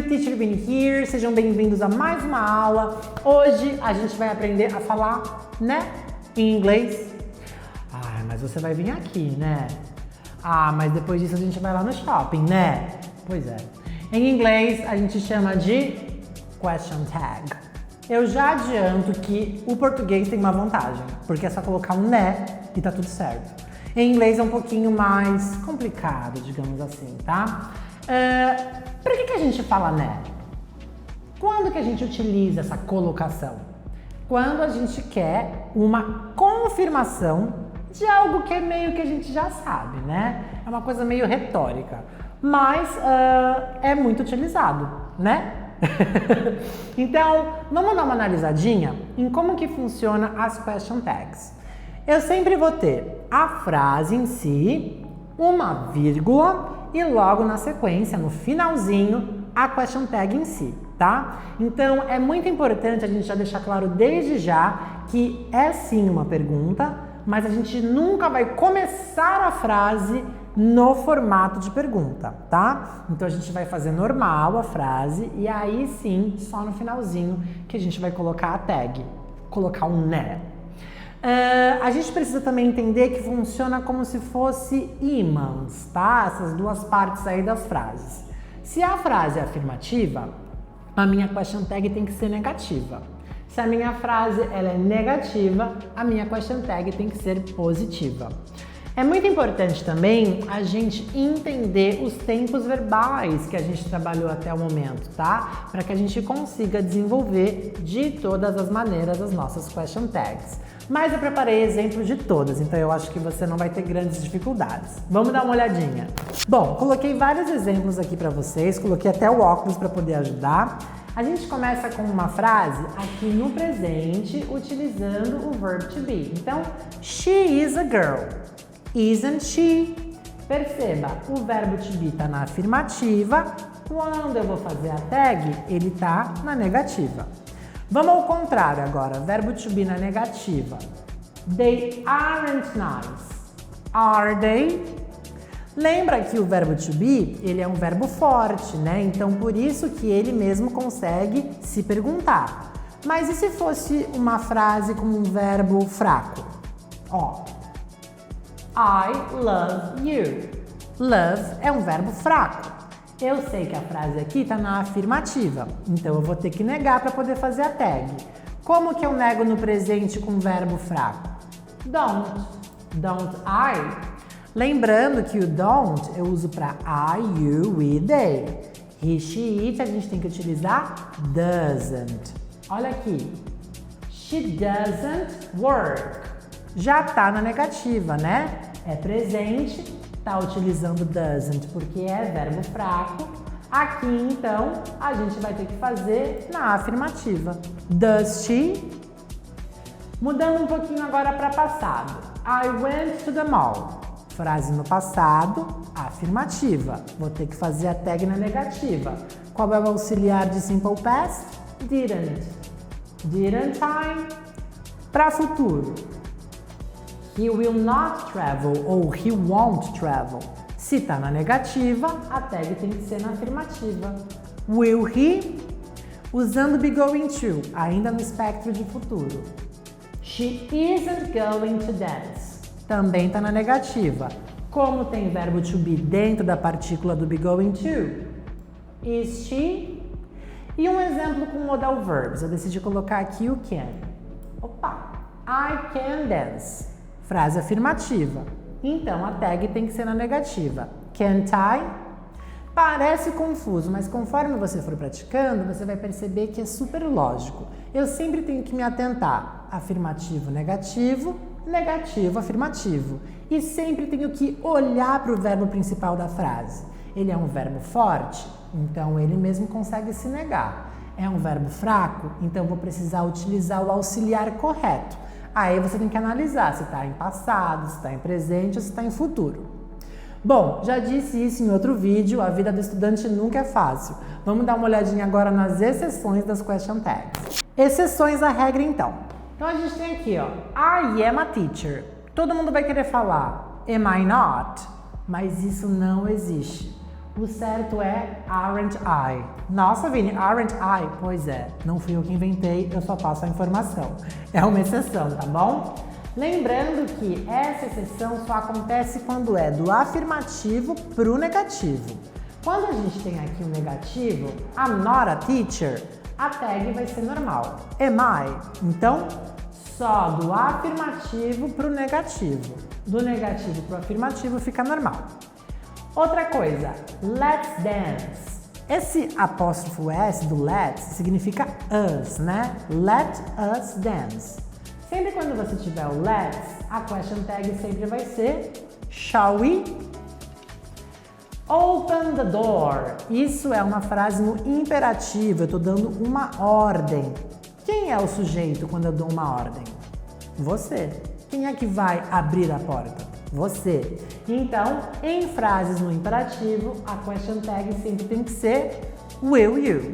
you, Teacher Vini here, sejam bem-vindos a mais uma aula. Hoje a gente vai aprender a falar, né, em inglês. Ah, mas você vai vir aqui, né? Ah, mas depois disso a gente vai lá no shopping, né? Pois é. Em inglês a gente chama de question tag. Eu já adianto que o português tem uma vantagem, porque é só colocar um né e tá tudo certo. Em inglês é um pouquinho mais complicado, digamos assim, tá? Por que a gente fala né? Quando que a gente utiliza essa colocação? Quando a gente quer uma confirmação de algo que é meio que a gente já sabe, né? É uma coisa meio retórica, mas é muito utilizado, né? Então, vamos dar uma analisadinha em como que funciona as question tags. Eu sempre vou ter a frase em si, uma vírgula e logo na sequência, no finalzinho, a question tag em si, tá? Então, é muito importante a gente já deixar claro desde já que é sim uma pergunta, mas a gente nunca vai começar a frase no formato de pergunta, tá? Então a gente vai fazer normal a frase e aí sim, só no finalzinho que a gente vai colocar a tag, colocar um né. A gente precisa também entender que funciona como se fosse ímãs, tá? Essas duas partes aí das frases. Se a frase é afirmativa, a minha question tag tem que ser negativa. Se a minha frase ela é negativa, a minha question tag tem que ser positiva. É muito importante também a gente entender os tempos verbais que a gente trabalhou até o momento, tá? Para que a gente consiga desenvolver de todas as maneiras as nossas question tags. Mas eu preparei exemplos de todas, então eu acho que você não vai ter grandes dificuldades. Vamos dar uma olhadinha. Bom, coloquei vários exemplos aqui para vocês, coloquei até o óculos para poder ajudar. A gente começa com uma frase aqui no presente, utilizando o verb to be. Então, she is a girl. Isn't she? Perceba, o verbo to be está na afirmativa. Quando eu vou fazer a tag, ele está na negativa. Vamos ao contrário agora, verbo to be na negativa. They aren't nice. Are they? Lembra que o verbo to be, ele é um verbo forte, né? Então, por isso que ele mesmo consegue se perguntar. Mas e se fosse uma frase com um verbo fraco? Ó, I love you. Love é um verbo fraco. Eu sei que a frase aqui está na afirmativa, então eu vou ter que negar para poder fazer a tag. Como que eu nego no presente com um verbo fraco? Don't. Don't I? Lembrando que o don't eu uso para I, you, we, they. He, she, it a gente tem que utilizar doesn't. Olha aqui. She doesn't work. Já está na negativa, né? É presente, está utilizando doesn't porque é verbo fraco. Aqui, então, a gente vai ter que fazer na afirmativa. Does she? Mudando um pouquinho agora para passado. I went to the mall. Frase no passado, afirmativa. Vou ter que fazer a tag na negativa. Qual é o auxiliar de simple past? Didn't. Didn't I? Para futuro. He will not travel ou he won't travel. Se está na negativa, a tag tem que ser na afirmativa. Will he? Usando be going to, ainda no espectro de futuro. She isn't going to dance. Também está na negativa. Como tem verbo to be dentro da partícula do be going to? Is she? E um exemplo com modal verbs. Eu decidi colocar aqui o can. Opa! I can dance. Frase afirmativa. Então, a tag tem que ser na negativa. Can't I? Parece confuso, mas conforme você for praticando, você vai perceber que é super lógico. Eu sempre tenho que me atentar. Afirmativo, negativo, negativo, afirmativo. E sempre tenho que olhar para o verbo principal da frase. Ele é um verbo forte, então ele mesmo consegue se negar. É um verbo fraco, então vou precisar utilizar o auxiliar correto. Aí você tem que analisar se está em passado, se está em presente ou se está em futuro. Bom, já disse isso em outro vídeo, a vida do estudante nunca é fácil. Vamos dar uma olhadinha agora nas exceções das question tags. Exceções à regra então. Então a gente tem aqui, ó, I am a teacher. Todo mundo vai querer falar, am I not? Mas isso não existe. O certo é aren't I. Nossa, Vini, aren't I? Pois é, não fui eu que inventei, eu só passo a informação. É uma exceção, tá bom? Lembrando que essa exceção só acontece quando é do afirmativo pro negativo. Quando a gente tem aqui o negativo, I'm not a teacher, a tag vai ser normal. Am I? Então, só do afirmativo pro negativo. Do negativo pro afirmativo fica normal. Outra coisa, let's dance. Esse apóstrofo S do let's significa us, né? Let us dance. Sempre quando você tiver o let's, a question tag sempre vai ser shall we? Open the door. Isso é uma frase no imperativo, eu estou dando uma ordem. Quem é o sujeito quando eu dou uma ordem? Você. Quem é que vai abrir a porta? Você. Então, em frases no imperativo, a question tag sempre tem que ser will you.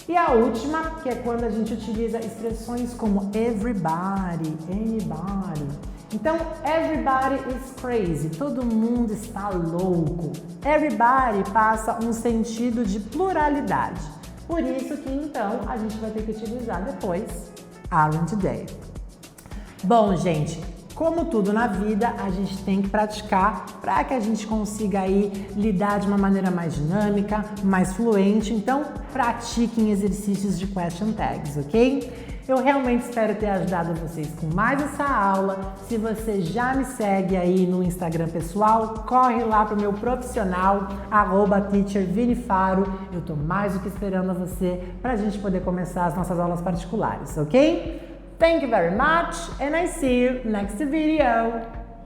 E a última, que é quando a gente utiliza expressões como everybody, anybody. Então, everybody is crazy, todo mundo está louco. Everybody passa um sentido de pluralidade. Por isso que, então, a gente vai ter que utilizar depois aren't they. Bom, gente, como tudo na vida, a gente tem que praticar para que a gente consiga aí lidar de uma maneira mais dinâmica, mais fluente. Então, pratiquem exercícios de question tags, ok? Eu realmente espero ter ajudado vocês com mais essa aula. Se você já me segue aí no Instagram pessoal, corre lá pro meu profissional, @teachervinifaro. Eu tô mais do que esperando você pra gente poder começar as nossas aulas particulares, ok? Thank you very much and I see you next video.